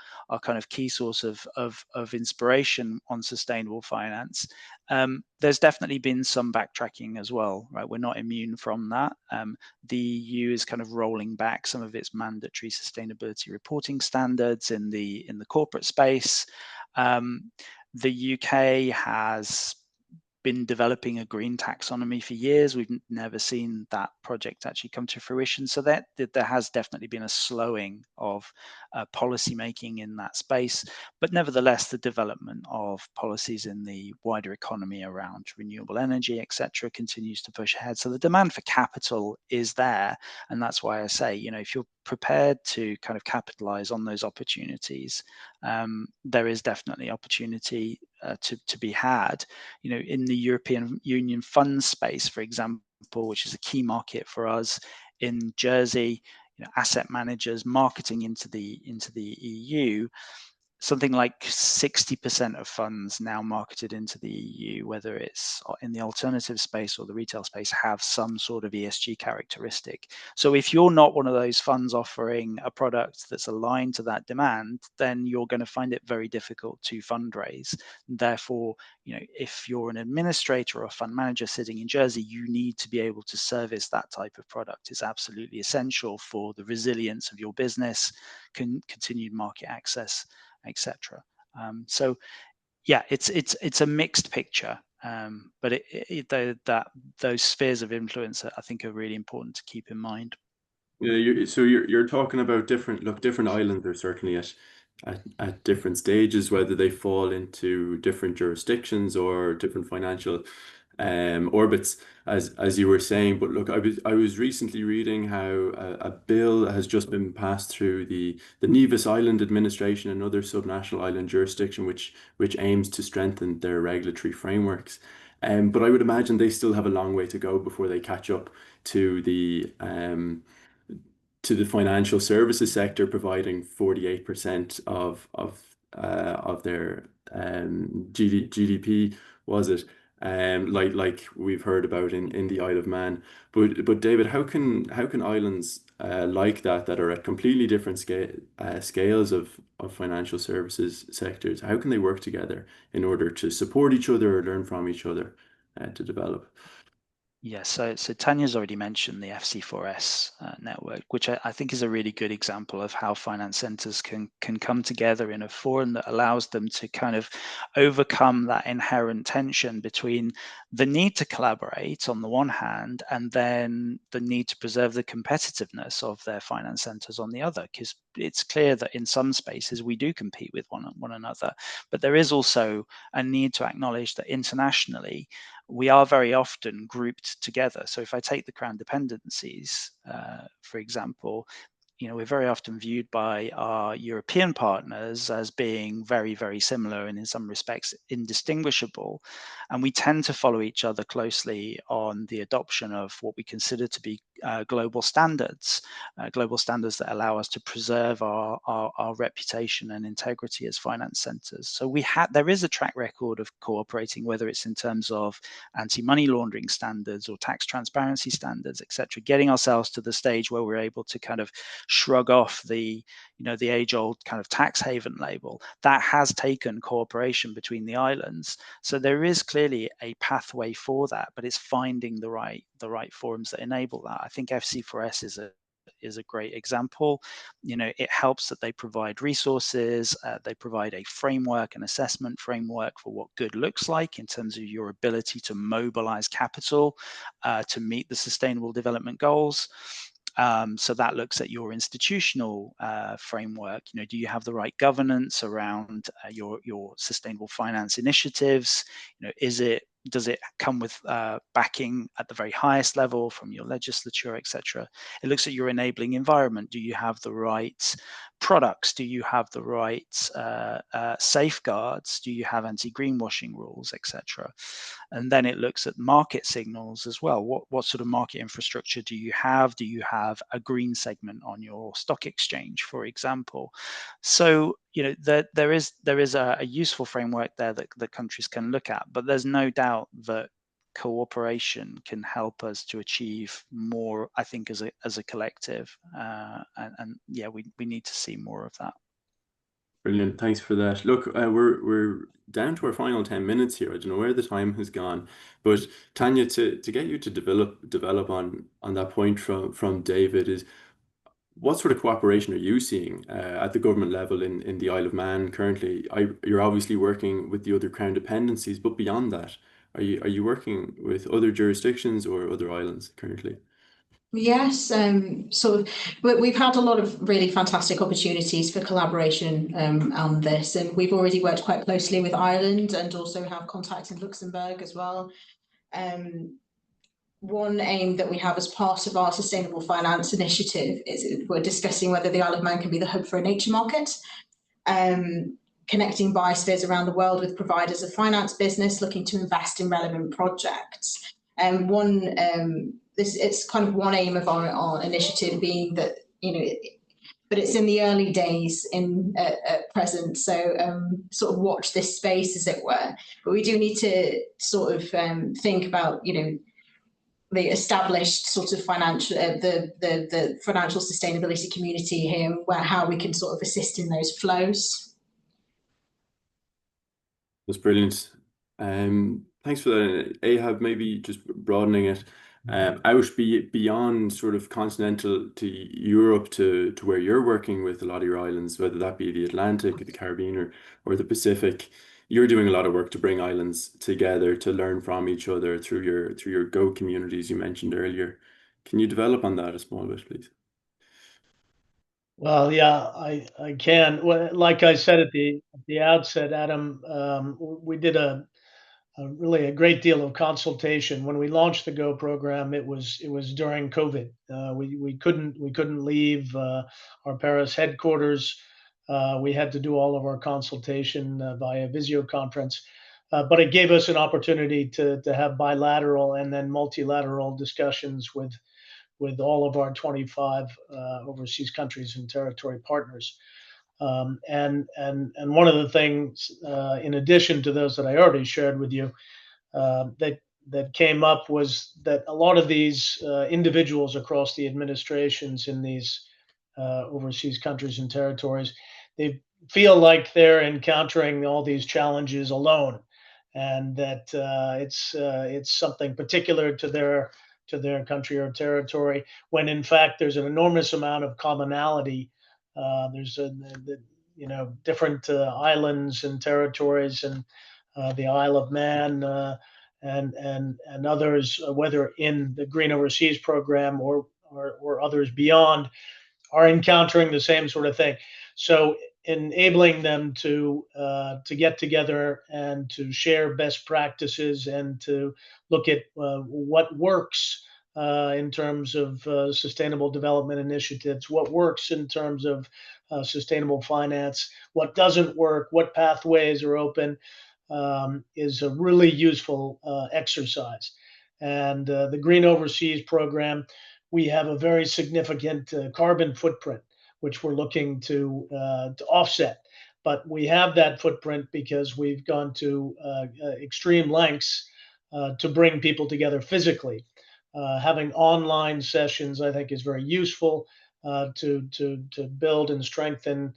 kind of key source of inspiration on sustainable finance, there's definitely been some backtracking as well, right? We're not immune from that. The EU is kind of rolling back some of its mandatory sustainability reporting standards in the corporate space. The UK has been developing a green taxonomy for years. We've never seen that project actually come to fruition. So that there has definitely been a slowing of policy making in that space. But nevertheless, the development of policies in the wider economy around renewable energy, etc., continues to push ahead. So the demand for capital is there. And that's why I say, if you're prepared to kind of capitalize on those opportunities, there is definitely opportunity to be had. In the European Union fund space, for example, which is a key market for us in Jersey, asset managers marketing into the EU. Something like 60% of funds now marketed into the EU, whether it's in the alternative space or the retail space, have some sort of ESG characteristic. So if you're not one of those funds offering a product that's aligned to that demand, then you're going to find it very difficult to fundraise. Therefore, if you're an administrator or a fund manager sitting in Jersey, you need to be able to service that type of product. It's absolutely essential for the resilience of your business, continued market access, etc. So yeah, it's a mixed picture, but those spheres of influence I think are really important to keep in mind. Yeah, so you're talking about different islands are certainly at different stages, whether they fall into different jurisdictions or different financial orbits, as you were saying. But look, I was recently reading how a bill has just been passed through the Nevis Island Administration, another subnational island jurisdiction, which aims to strengthen their regulatory frameworks. But I would imagine they still have a long way to go before they catch up to the financial services sector, providing 48% of their GDP, was it? Like we've heard about in the Isle of Man. But David, how can islands like that are at completely different scales of financial services sectors, how can they work together in order to support each other or learn from each other to develop? Yeah, so Tanya's already mentioned the FC4S network, which I think is a really good example of how finance centers can come together in a forum that allows them to kind of overcome that inherent tension between the need to collaborate on the one hand, and then the need to preserve the competitiveness of their finance centers on the other. Because it's clear that in some spaces we do compete with one another, but there is also a need to acknowledge that internationally we are very often grouped together. So if I take the Crown dependencies, for example, we're very often viewed by our European partners as being very, very similar and in some respects indistinguishable. And we tend to follow each other closely on the adoption of what we consider to be global standards that allow us to preserve our reputation and integrity as finance centers. So there is a track record of cooperating, whether it's in terms of anti-money laundering standards or tax transparency standards, etc., getting ourselves to the stage where we're able to kind of shrug off the age-old kind of tax haven label. That has taken cooperation between the islands. So there is clearly a pathway for that, but it's finding the right forums that enable that. I think FC4S is a great example. It helps that they provide resources, they provide a framework, an assessment framework for what good looks like in terms of your ability to mobilize capital to meet the sustainable development goals. So that looks at your institutional framework. Do you have the right governance around your sustainable finance initiatives? Does it come with backing at the very highest level from your legislature, etc.? It looks at your enabling environment. Do you have the right products? Do you have the right safeguards? Do you have anti-greenwashing rules, etc.? And then it looks at market signals as well. What sort of market infrastructure do you have? Do you have a green segment on your stock exchange, for example? So there is a useful framework there that countries can look at, but there's no doubt that cooperation can help us to achieve more, I think, as a collective. And yeah, we need to see more of that. Brilliant. Thanks for that. Look, we're down to our final 10 minutes here. I don't know where the time has gone, but Tanya, to get you to develop on that point from David, is what sort of cooperation are you seeing at the government level in the Isle of Man currently? You're obviously working with the other Crown dependencies, but beyond that, are you working with other jurisdictions or other islands currently? Yes, sort of. We've had a lot of really fantastic opportunities for collaboration on this, and we've already worked quite closely with Ireland and also have contact in Luxembourg as well. One aim that we have as part of our sustainable finance initiative is we're discussing whether the Isle of Man can be the hub for a nature market, connecting biospheres around the world with providers of finance business looking to invest in relevant projects. It's kind of one aim of our initiative being that, but it's in the early days at present. So sort of watch this space, as it were. But we do need to sort of think about, the established sort of financial, the financial sustainability community here, how we can sort of assist in those flows. That's brilliant. Thanks for that. Ahab, maybe just broadening it out beyond sort of continental to Europe to where you're working with a lot of your islands, whether that be the Atlantic, the Caribbean, or the Pacific. You're doing a lot of work to bring islands together to learn from each other through your Go communities you mentioned earlier. Can you develop on that a small bit, please? Well, yeah, I can. Well, like I said at the outset, Adam, we did really a great deal of consultation when we launched the Go program. It was during COVID. We couldn't leave our Paris headquarters. We had to do all of our consultation via Visio conference, but it gave us an opportunity to have bilateral and then multilateral discussions with all of our 25 overseas countries and territory partners. And one of the things, in addition to those that I already shared with you, that came up was that a lot of these individuals across the administrations in these overseas countries and territories, they feel like they're encountering all these challenges alone, and that it's something particular to their country or territory, when in fact there's an enormous amount of commonality. There's different islands and territories, and the Isle of Man and others, whether in the Green Overseas program or others beyond, are encountering the same sort of thing. So enabling them to get together and to share best practices and to look at what works in terms of sustainable development initiatives, what works in terms of sustainable finance, what doesn't work, what pathways are open, is a really useful exercise. And the Green Overseas program, we have a very significant carbon footprint, which we're looking to offset. But we have that footprint because we've gone to extreme lengths to bring people together physically. Having online sessions, I think, is very useful to build and strengthen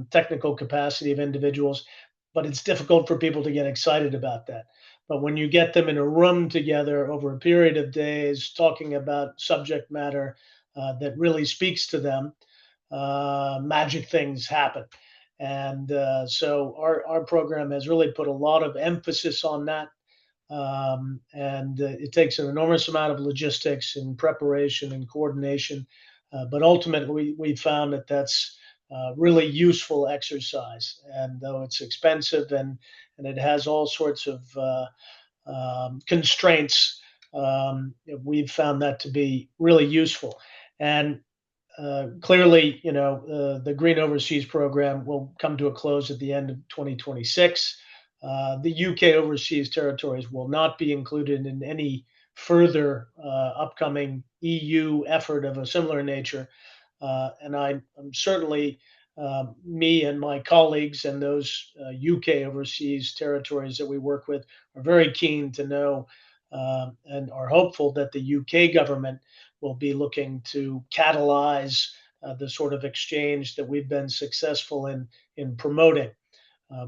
technical capacity of individuals. But it's difficult for people to get excited about that. But when you get them in a room together over a period of days, talking about subject matter that really speaks to them, magic things happen. And so our program has really put a lot of emphasis on that. And it takes an enormous amount of logistics and preparation and coordination. But ultimately, we found that that's really useful exercise. And though it's expensive and it has all sorts of constraints, we've found that to be really useful. And clearly, the Green Overseas program will come to a close at the end of 2026. The UK overseas territories will not be included in any further upcoming EU effort of a similar nature. And I'm certainly, me and my colleagues and those UK overseas territories that we work with are very keen to know and are hopeful that the UK government will be looking to catalyze the sort of exchange that we've been successful in promoting,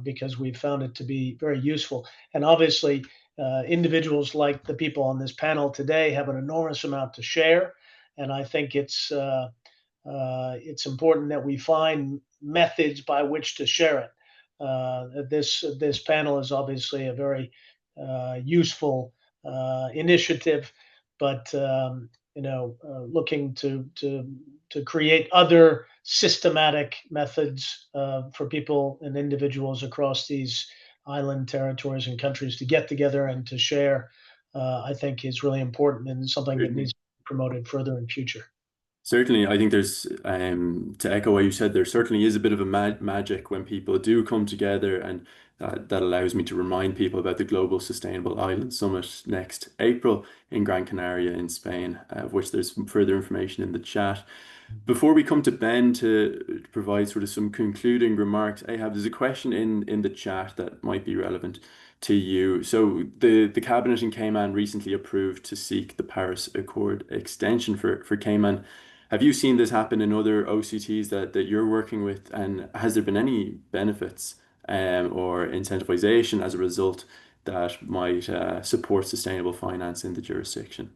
because we found it to be very useful. And obviously, individuals like the people on this panel today have an enormous amount to share, and I think it's important that we find methods by which to share it. This panel is obviously a very useful initiative, but looking to create other systematic methods for people and individuals across these island territories and countries to get together and to share, I think is really important and something that needs to be promoted further in future. Certainly, I think there's, to echo what you said, there certainly is a bit of a magic when people do come together, and that allows me to remind people about the Global Sustainable Island Summit next April in Gran Canaria in Spain, of which there's further information in the chat. Before we come to Ben to provide sort of some concluding remarks, there's a question in the chat that might be relevant to you. So the Cabinet in Cayman recently approved to seek the Paris Accord extension for Cayman. Have you seen this happen in other OCTs that you're working with, and has there been any benefits or incentivization as a result that might support sustainable finance in the jurisdiction?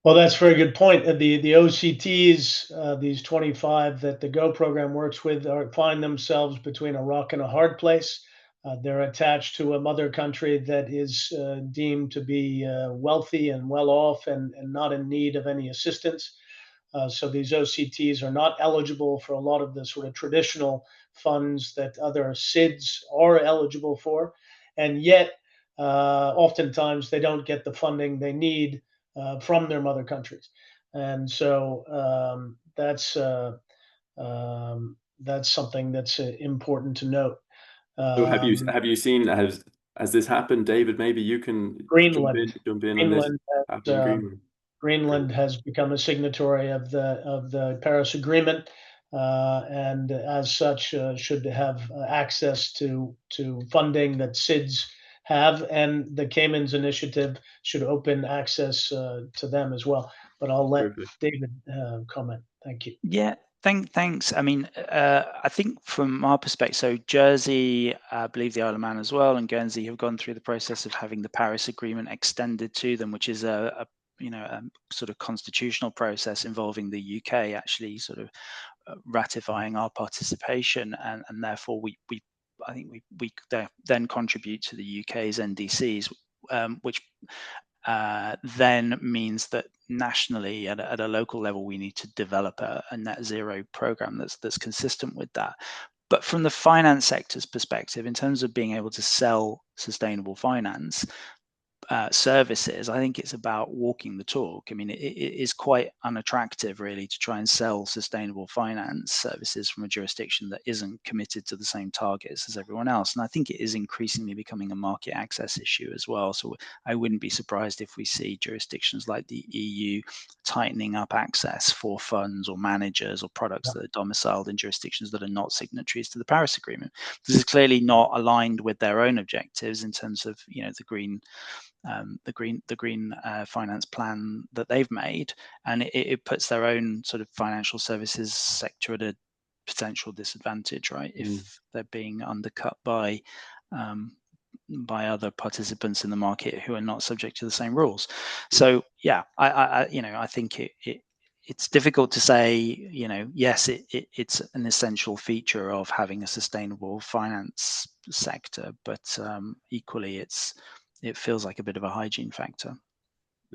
Well, that's a very good point. The OCTs, these 25 that the GO program works with, find themselves between a rock and a hard place. They're attached to a mother country that is deemed to be wealthy and well off and not in need of any assistance. So these OCTs are not eligible for a lot of the sort of traditional funds that other SIDs are eligible for. And yet, oftentimes, they don't get the funding they need from their mother countries. And so that's something that's important to note. So have you seen, has this happened, David? Maybe you can Greenland. jump in on this. Happened in Greenland. Greenland has become a signatory of the Paris Agreement, and as such should have access to funding that SIDS have, and the Caymans Initiative should open access to them as well. But I'll let David comment. Thank you. Yeah, thanks. I mean, I think from our perspective, so Jersey, I believe the Isle of Man as well, and Guernsey have gone through the process of having the Paris Agreement extended to them, which is a sort of constitutional process involving the UK actually sort of ratifying our participation, and therefore I think we then contribute to the UK's NDCs, which then means that nationally at a local level we need to develop a net zero program that's consistent with that. But from the finance sector's perspective, in terms of being able to sell sustainable finance services, I think it's about walking the talk. I mean, it is quite unattractive, really, to try and sell sustainable finance services from a jurisdiction that isn't committed to the same targets as everyone else. And I think it is increasingly becoming a market access issue as well. So I wouldn't be surprised if we see jurisdictions like the EU tightening up access for funds or managers or products that are domiciled in jurisdictions that are not signatories to the Paris Agreement. This is clearly not aligned with their own objectives in terms of, the green finance plan that they've made, and it puts their own sort of financial services sector at a potential disadvantage, right? If they're being undercut by other participants in the market who are not subject to the same rules. So yeah, I think it's difficult to say, yes, it's an essential feature of having a sustainable finance sector, but equally it feels like a bit of a hygiene factor.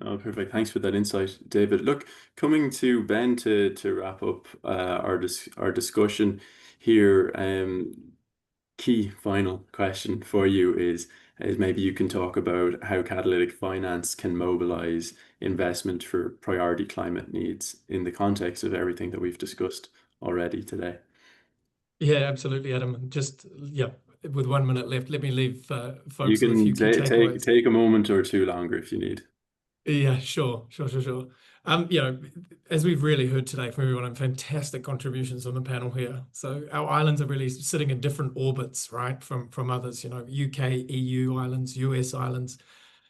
Oh, perfect. Thanks for that insight, David. Look, coming to Ben to wrap up our discussion here. Key final question for you is maybe you can talk about how catalytic finance can mobilize investment for priority climate needs in the context of everything that we've discussed already today. Yeah, absolutely, Adam. Just with 1 minute left, let me leave folks You with a few key takeaways. take a moment or two longer if you need. Yeah, sure. As we've really heard today from everyone, and fantastic contributions on the panel here. So our islands are really sitting in different orbits, right, from others. UK, EU islands, US islands.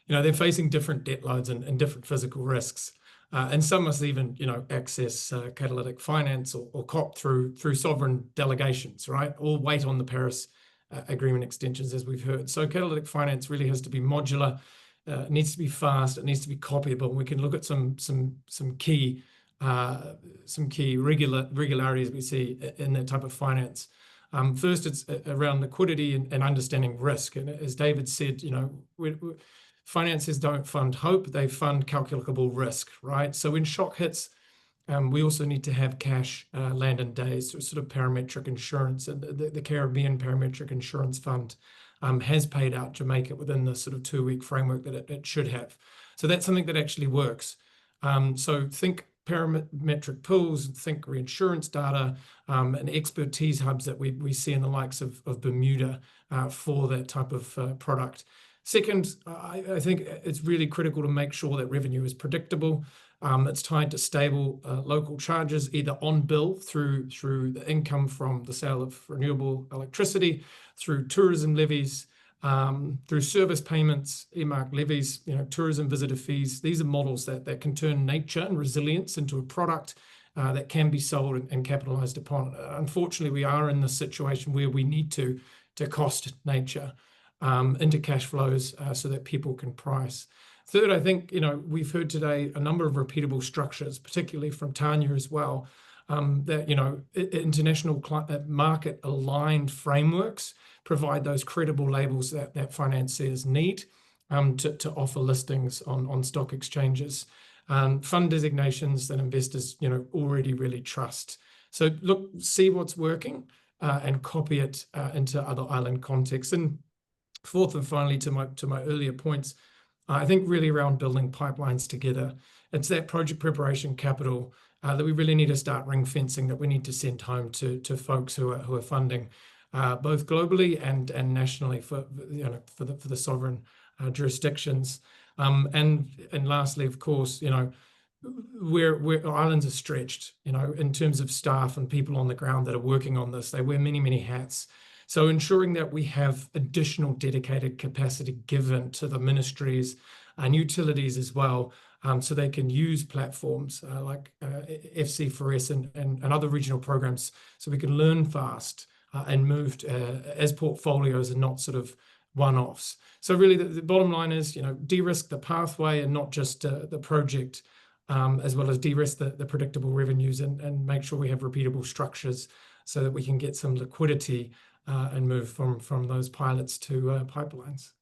they're facing different debt loads and different physical risks. And some must even, access catalytic finance or COP through sovereign delegations, right? Or wait on the Paris Agreement extensions, as we've heard. So catalytic finance really has to be modular. It needs to be fast. It needs to be copyable. We can look at some key regularities we see in that type of finance. First, it's around liquidity and understanding risk. And as David said, finances don't fund hope; they fund calculable risk, right? So when shock hits, we also need to have cash, land and days, so sort of parametric insurance. And the Caribbean Parametric Insurance Fund has paid out Jamaica within the sort of 2-week framework that it should have. So that's something that actually works. So think parametric pools, think reinsurance data, and expertise hubs that we see in the likes of Bermuda for that type of product. Second, I think it's really critical to make sure that revenue is predictable. It's tied to stable local charges, either on bill through the income from the sale of renewable electricity, through tourism levies, through service payments, earmarked levies, tourism visitor fees. These are models that can turn nature and resilience into a product that can be sold and capitalized upon. Unfortunately, we are in this situation where we need to cost nature into cash flows so that people can price. Third, I think, we've heard today a number of repeatable structures, particularly from Tanya as well, that, international market aligned frameworks provide those credible labels that financiers need to offer listings on stock exchanges, fund designations that investors, already really trust. So look, see what's working and copy it into other island contexts. And fourth and finally, to my earlier points, I think really around building pipelines together. It's that project preparation capital that we really need to start ring fencing, that we need to send home to folks who are funding both globally and nationally for the sovereign jurisdictions. And lastly, of course, where islands are stretched, in terms of staff and people on the ground that are working on this. They wear many, many hats. So ensuring that we have additional dedicated capacity given to the ministries and utilities as well, so they can use platforms like FC4S and other regional programs, so we can learn fast and move as portfolios and not sort of one-offs. So really the bottom line is, de-risk the pathway and not just the project, as well as de-risk the predictable revenues and make sure we have repeatable structures so that we can get some liquidity and move from those pilots to pipelines.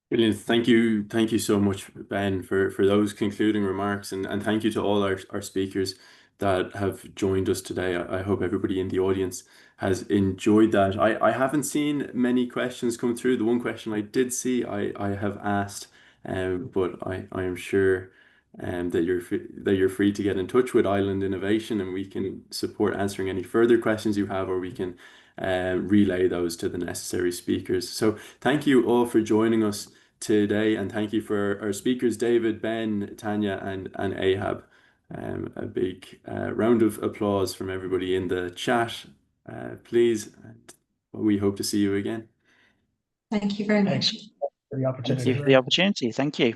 Brilliant. Thank you so much, Ben, for those concluding remarks, and thank you to all our speakers that have joined us today. I hope everybody in the audience has enjoyed that. I haven't seen many questions come through. The one question I did see, I have asked, but I am sure that you're free to get in touch with Island Innovation, and we can support answering any further questions you have, or we can relay those to the necessary speakers. So thank you all for joining us today, and thank you for our speakers, David, Ben, Tanya, and Ahab. A big round of applause from everybody in the chat, please. And we hope to see you again. Thank you very much. Thanks for the opportunity. Thank you for the opportunity. Thank you.